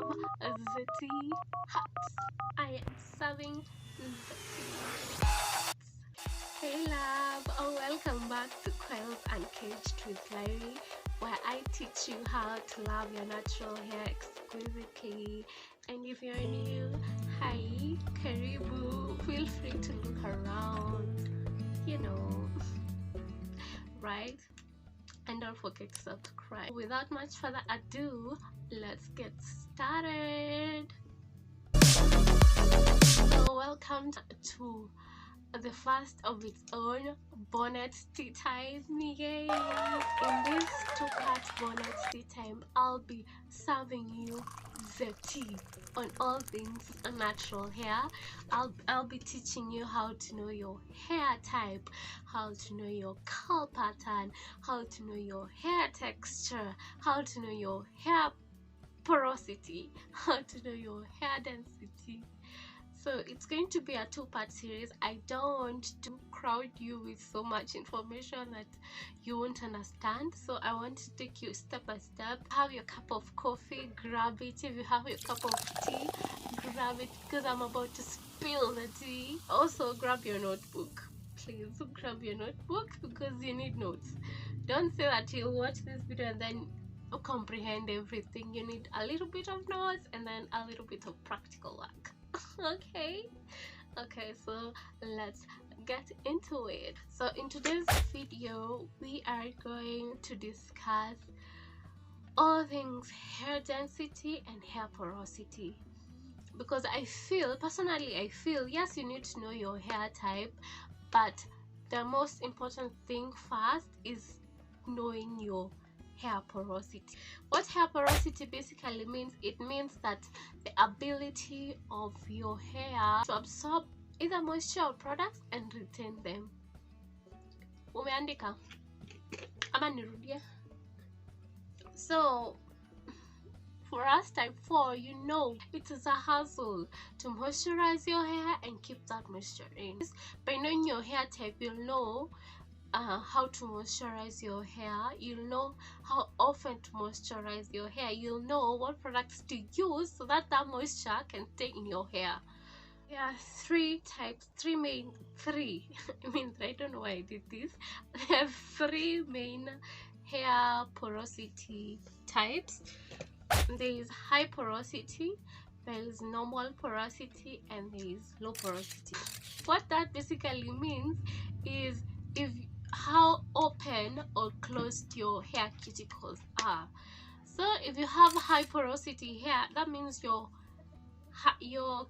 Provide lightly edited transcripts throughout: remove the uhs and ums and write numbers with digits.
the tea hot. I am serving the tea. Hey love, welcome back to Coils Uncaged with Larry, where I teach you how to love your natural hair exquisitely. And if you're new, hi, karibu, feel free to look around, right? And don't forget to subscribe. Without much further ado, let's get started. So welcome to the first of its own bonnet tea time. Yay! In this two-part bonnet tea time, I'll be serving you the tea on all things natural hair. I'll be teaching you how to know your hair type, how to know your curl pattern, how to know your hair texture, how to know your hair porosity, how to know your hair density. So it's going to be a two-part series. I don't want to crowd you with so much information that you won't understand, so I want to take you step by step. Have your cup of coffee, grab it. If you have your cup of tea, grab it, because I'm about to spill the tea. Also grab your notebook. Please grab your notebook because you need notes. Don't say that you'll watch this video and then comprehend everything. You need a little bit of notes and then a little bit of practical work. Okay, so let's get into it. So in today's video we are going to discuss all things hair density and hair porosity, because personally I feel yes, you need to know your hair type, but the most important thing first is knowing your hair porosity. What hair porosity basically means, it means that the ability of your hair to absorb either moisture or products and retain them. Umeandika ama nirudie? So for us type 4, it is a hassle to moisturize your hair and keep that moisture in. By knowing your hair type, you'll know how to moisturize your hair, you'll know how often to moisturize your hair, you'll know what products to use so that moisture can stay in your hair. There are three main I don't know why I did this. There are three main hair porosity types. There is high porosity, there is normal porosity, and there is low porosity. What that basically means is how open or closed your hair cuticles are. So if you have high porosity hair, that means your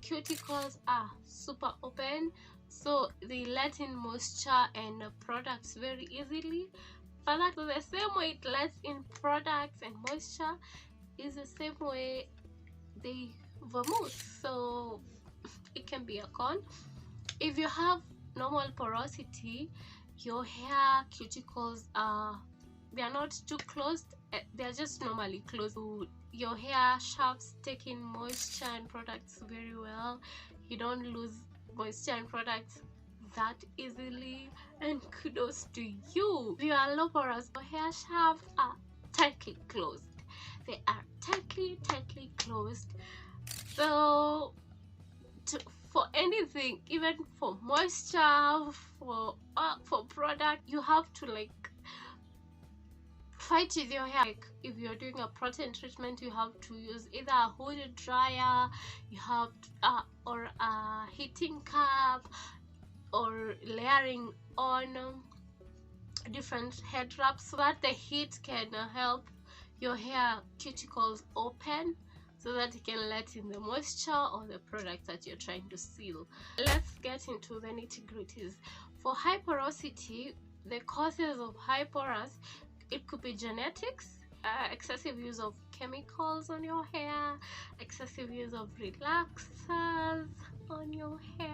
cuticles are super open, so they let in moisture and products very easily. But that's the same way it lets in products and moisture is the same way they vermouth, so it can be a con. If you have normal porosity, your hair cuticles they're not too closed, they're just normally closed. Your hair shafts take in moisture and products very well. You don't lose moisture and products that easily, and kudos to you. If you are low porous, your hair shafts are tightly closed. They are tightly closed. So for anything, even for moisture, for product, you have to fight with your hair. If you're doing a protein treatment, you have to use either a hooded dryer, you have or a heating cap, or layering on different head wraps so that the heat can help your hair cuticles open, so that it can let in the moisture or the product that you're trying to seal. Let's get into the nitty-gritties. For high porosity, the causes of high porous, it could be genetics, excessive use of chemicals on your hair, excessive use of relaxers on your hair.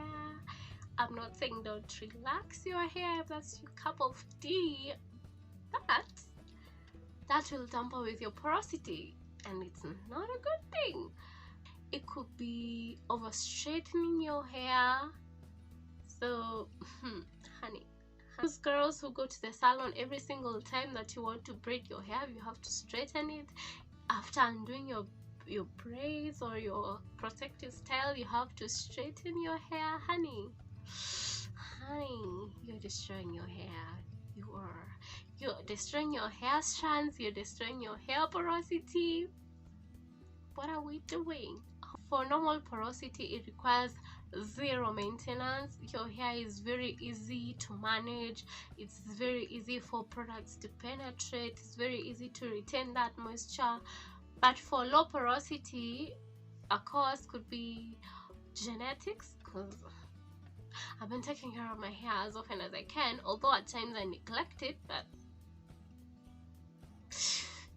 I'm not saying don't relax your hair if that's your cup of tea, but that will tamper with your porosity, and it's not a good thing. It could be over straightening your hair. So honey, those girls who go to the salon every single time that you want to braid your hair, you have to straighten it after undoing your your braids or your protective style, you have to straighten your hair. Honey, you're destroying your hair. You're destroying your hair strands, you're destroying your hair porosity. What are we doing? For normal porosity, it requires zero maintenance. Your hair is very easy to manage. It's very easy for products to penetrate. It's very easy to retain that moisture. But for low porosity, a cause could be genetics, because I've been taking care of my hair as often as I can, although at times I neglect it, but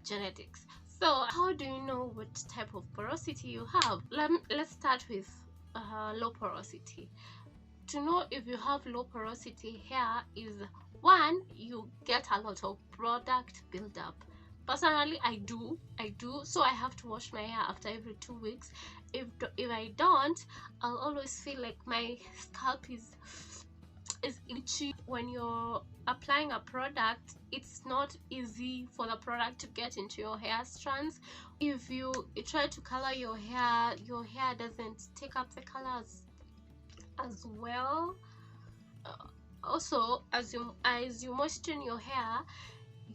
genetics. So how do you know what type of porosity you have? Let's start with low porosity. To know if you have low porosity hair is, one, you get a lot of product buildup. Personally, I do, so I have to wash my hair after every 2 weeks. If I don't, I'll always feel like my scalp is itchy. When you're applying a product, it's not easy for the product to get into your hair strands. If you try to color your hair doesn't take up the colors as well. Also, as you moisten your hair,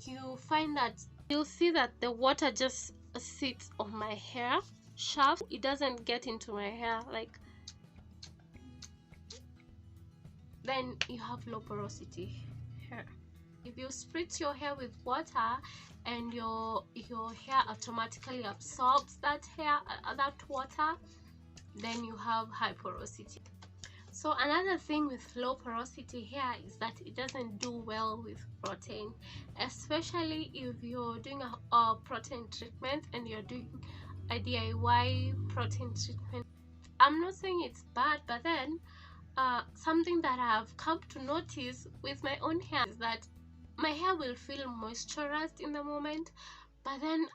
you find that you'll see that the water just sits on my hair shaft. It doesn't get into my hair, like, then you have low porosity hair. If you spritz your hair with water and your hair automatically absorbs that water, then you have high porosity. So another thing with low porosity hair is that it doesn't do well with protein, especially if you're doing a protein treatment and you're doing a DIY protein treatment. I'm not saying it's bad, but then something that I've come to notice with my own hair is that my hair will feel moisturized in the moment, but then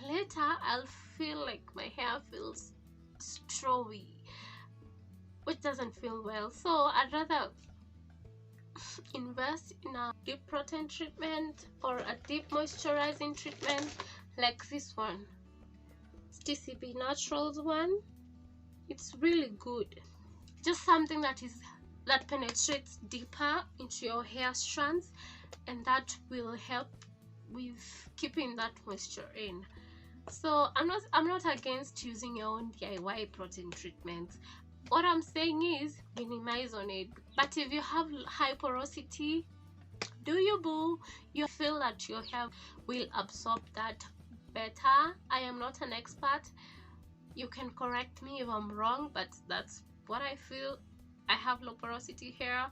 later I'll feel like my hair feels strawy, which doesn't feel well. So I'd rather invest in a deep protein treatment or a deep moisturizing treatment like this one. It's TCB Naturals one. It's really good. Just something that penetrates deeper into your hair strands, and that will help with keeping that moisture in. So I'm not against using your own DIY protein treatments. What I'm saying is minimize on it. But if you have high porosity, do you boo? You feel that your hair will absorb that better. I am not an expert. You can correct me if I'm wrong, but that's what I feel. I have low porosity hair,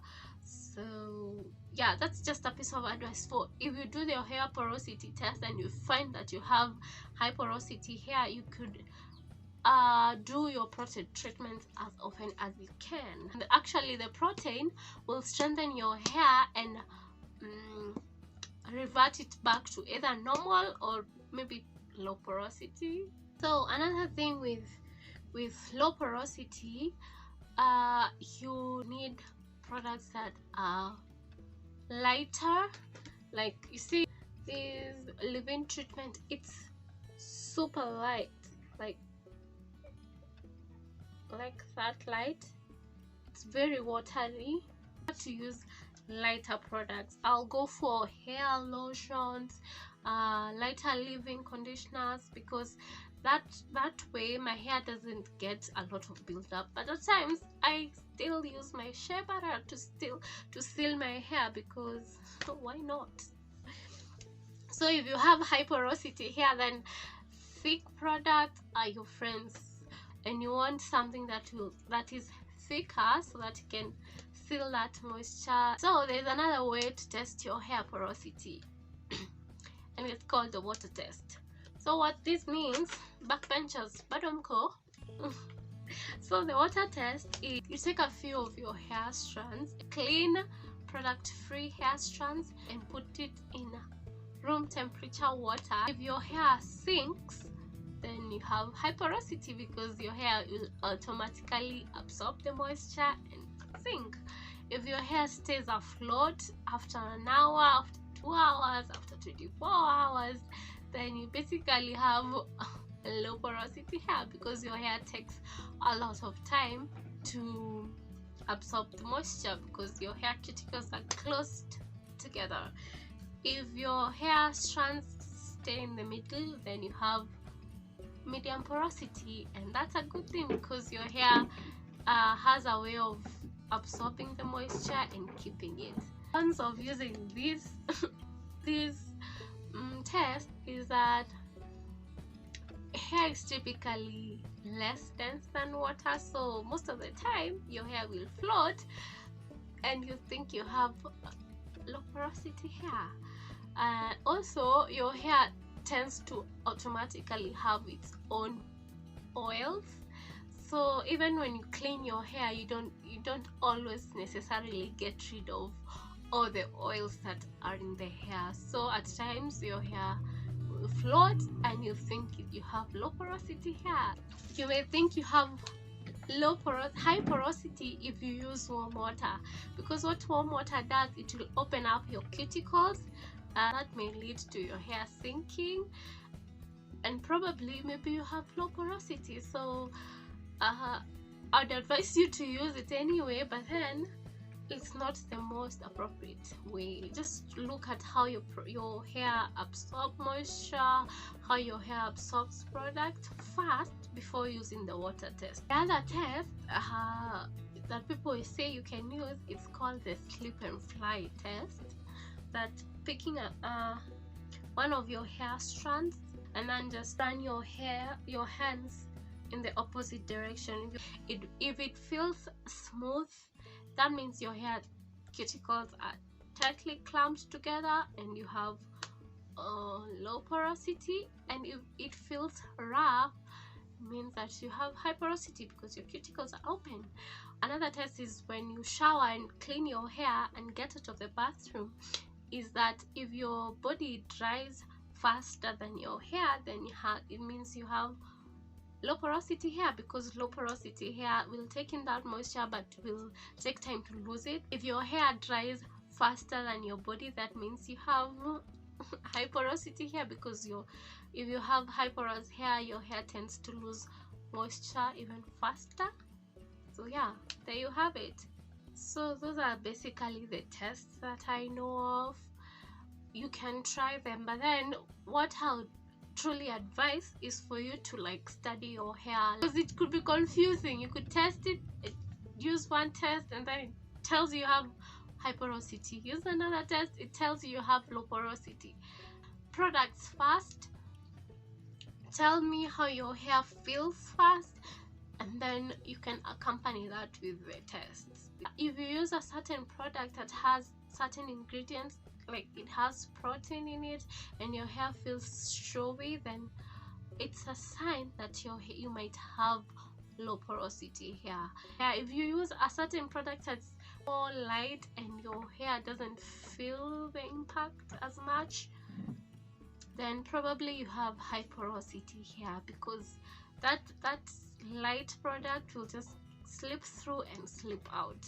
so yeah, that's just a piece of advice. For if you do your hair porosity test and you find that you have high porosity hair, you could do your protein treatment as often as you can. And actually, the protein will strengthen your hair and revert it back to either normal or maybe low porosity. So another thing with low porosity, you need products that are lighter. Like, you see this leave-in treatment, it's super light, like that light. It's very watery. You have to use lighter products. I'll go for hair lotions, lighter leave-in conditioners, because that way my hair doesn't get a lot of build-up. But at times I still use my shea butter to seal my hair, because why not? So if you have high porosity hair, then thick products are your friends, and you want something that is thicker so that you can seal that moisture. So there's another way to test your hair porosity and it's called the water test. So what this means, backbenchers, badomko. So the water test is you take a few of your hair strands, clean product-free hair strands, and put it in room temperature water. If your hair sinks, then you have high porosity, because your hair will automatically absorb the moisture and sink. If your hair stays afloat after an hour, after 2 hours, after 24 hours, then you basically have low porosity hair, because your hair takes a lot of time to absorb the moisture because your hair cuticles are closed together. If your hair strands stay in the middle, then you have medium porosity, and that's a good thing because your hair has a way of absorbing the moisture and keeping it. Cons of using this test is that hair is typically less dense than water, so most of the time your hair will float and you think you have low porosity hair. Also, your hair tends to automatically have its own oils, so even when you clean your hair, you don't always necessarily get rid of all the oils that are in the hair. So at times your hair will float and you think you have low porosity hair. You may think you have high porosity if you use warm water, because what warm water does, it will open up your cuticles, and that may lead to your hair sinking, and probably maybe you have low porosity. So I'd advise you to use it anyway, but then it's not the most appropriate way. Just look at how your hair absorbs moisture, how your hair absorbs product fast before using the water test. The other test that people say you can use, it's called the slip and fly test. That picking one of your hair strands and then just run your hands in the opposite direction. If it feels smooth, that means your hair cuticles are tightly clamped together and you have low porosity. And if it feels rough, it means that you have high porosity because your cuticles are open. Another test is when you shower and clean your hair and get out of the bathroom, is that if your body dries faster than your hair, then it means you have low porosity hair, because low porosity hair will take in that moisture but will take time to lose it. If your hair dries faster than your body, that means you have high porosity hair, because if you have high porous hair, your hair tends to lose moisture even faster. So yeah, there you have it. So those are basically the tests that I know of. You can try them, but then what I would truly advise is for you to study your hair, because it could be confusing. You could test it, use one test and then it tells you have high porosity, use another test, it tells you have low porosity. Products first, tell me how your hair feels first, and then you can accompany that with the tests. If you use a certain product that has certain ingredients, like it has protein in it, and your hair feels showy, then it's a sign that you might have low porosity hair. If you use a certain product that's more light and your hair doesn't feel the impact as much, then probably you have high porosity hair, because that light product will just slip through and slip out.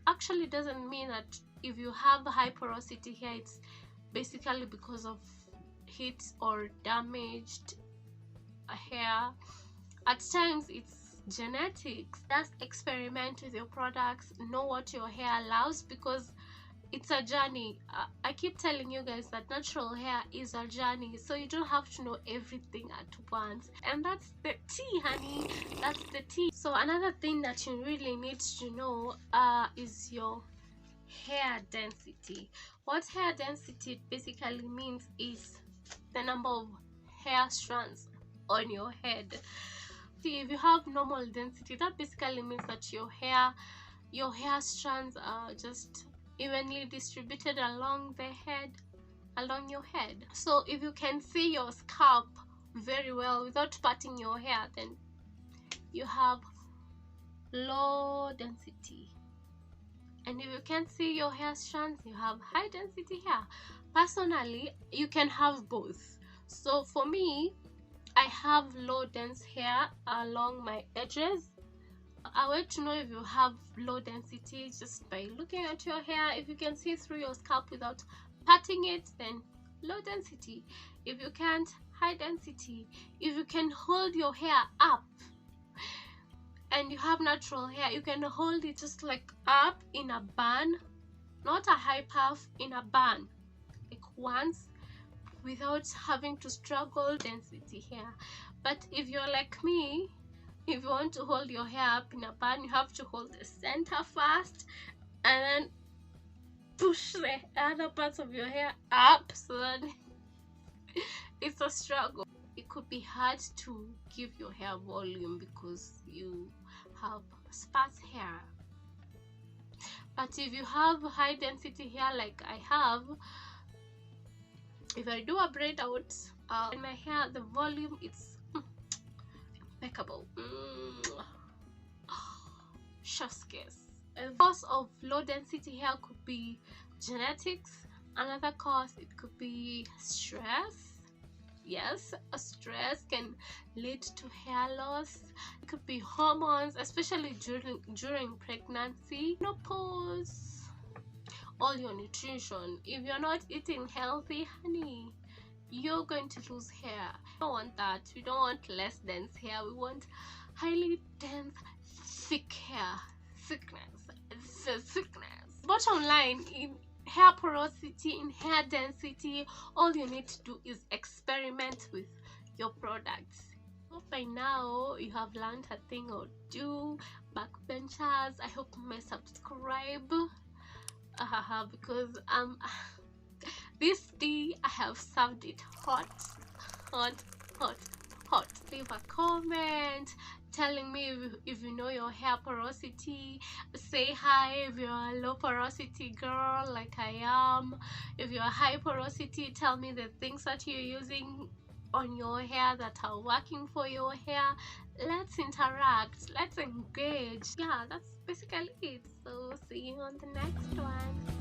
Actually doesn't mean that if you have high porosity hair, it's basically because of heat or damaged hair. At times it's genetics. Just experiment with your products, know what your hair allows, because it's a journey. I keep telling you guys that natural hair is a journey, so you don't have to know everything at once, and that's the tea, honey. That's the tea. So another thing that you really need to know is your hair density. What hair density basically means is the number of hair strands on your head. See, if you have normal density, that basically means that your hair strands are just evenly distributed along your head. So if you can see your scalp very well without parting your hair, then you have low density. And if you can't see your hair strands, you have high density hair. Personally, you can have both. So for me, I have low dense hair along my edges. I want to know if you have low density just by looking at your hair. If you can see through your scalp without parting it, then low density. If you can't, high density, if you can hold your hair up and you have natural hair, you can hold it just like up in a bun, not a high puff, in a bun, like once, without having to struggle density hair. But if you're like me, if you want to hold your hair up in a bun, you have to hold the center first and then push the other parts of your hair up, so that it's a struggle. It could be hard to give your hair volume because you have sparse hair. But if you have high density hair like I have, if I do a braid out in my hair, the volume is impeccable. Chef's kiss. A cause of low density hair could be genetics. Another cause, it could be stress. Yes, stress can lead to hair loss. It could be hormones, especially during pregnancy. Menopause. All your nutrition. If you're not eating healthy, honey, you're going to lose hair. We don't want that. We don't want less dense hair. We want highly dense, thick hair. Thickness. Bottom line, in hair porosity, in hair density, all you need to do is experiment with your products. Hope by now you have learned a thing or two. Backbenchers, I hope you may subscribe. Because this tea, I have served it hot. Leave a comment telling me if you know your hair porosity. Say hi if you're a low porosity girl like I am. If you're high porosity, tell me the things that you're using on your hair that are working for your hair. Let's interact, let's engage. Yeah, that's basically it. So see you on the next one.